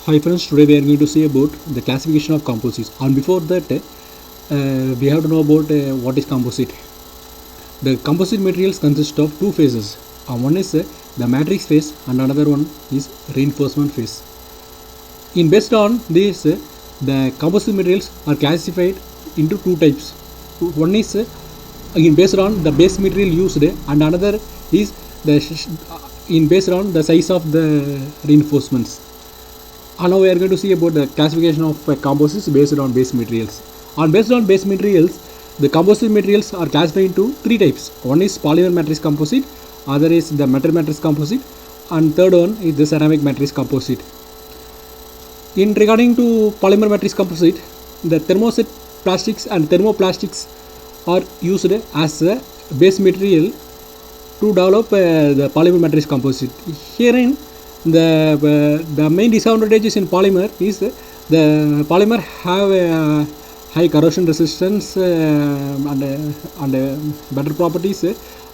Hi friends, today we are going to see about the classification of composites. And before that, we have to know about what is composite. The composite materials consist of two phases. One is the matrix phase and another one is reinforcement phase. Based on this, the composite materials are classified into two types. One is based on the base material used, and another is based on the size of the reinforcements. And now we are going to see about the classification of composites based on base materials. Based on base materials, the composite materials are classified into three types. One is polymer matrix composite, other is the metal matrix composite, and third one is the ceramic matrix composite. In regarding to polymer matrix composite, the thermoset plastics and thermoplastics are used as a base material to develop the polymer matrix composite. Herein, the main disadvantages in polymer is the polymer have a high corrosion resistance and better properties,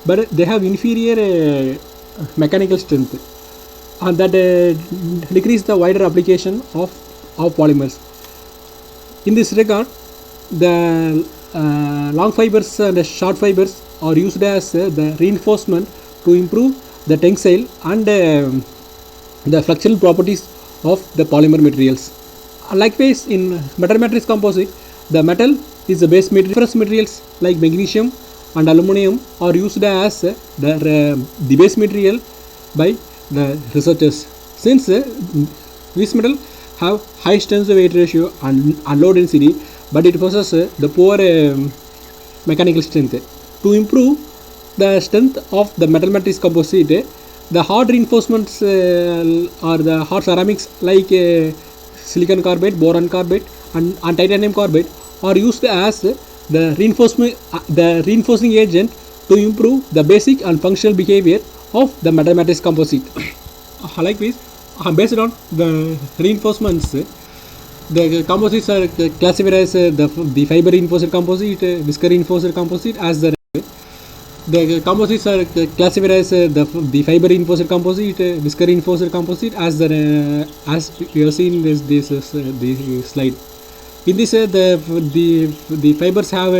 but they have inferior mechanical strength, and that decrease the wider application of polymers. In this regard, the long fibers and the short fibers are used as the reinforcement to improve the tensile and the flexible properties of the polymer materials. Likewise, in metal matrix composite, the metal is the base material. Ferrous materials like magnesium and aluminum are used as the base material by the researchers. Since these metals have high strength to weight ratio and low density, but it possesses the poor mechanical strength. To improve the strength of the metal matrix composite, the hard reinforcements or the hard ceramics like silicon carbide, boron carbide, and titanium carbide are used as the reinforcing agent to improve the basic and functional behavior of the metal matrix composite. Likewise, based on the reinforcements, the composites are classified as the fiber reinforced composite, viscous reinforced composite, as the composites are classified as the fiber reinforced composite, viscous reinforced composite, as we have seen this slide. In this, the fibers have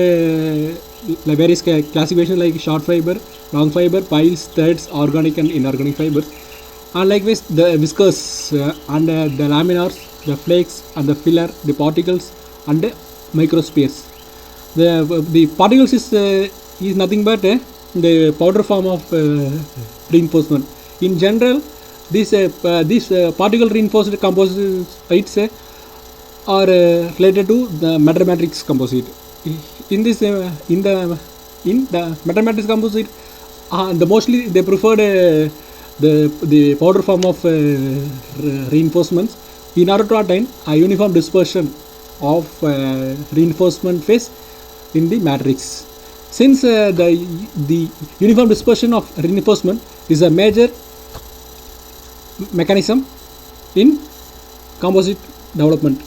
various classifications like short fiber, long fiber, piles, threads, organic and inorganic fibers. And likewise, the viscous and the laminars, the flakes and the filler, the particles and the microspheres. The particles is nothing but the powder form of reinforcement. In general, these particle reinforced composites are related to the metal matrix composite. In the metal matrix composite, the mostly they preferred the powder form of reinforcements in order to attain a uniform dispersion of reinforcement phase in the matrix. Since the uniform dispersion of reinforcement is a major mechanism in composite development.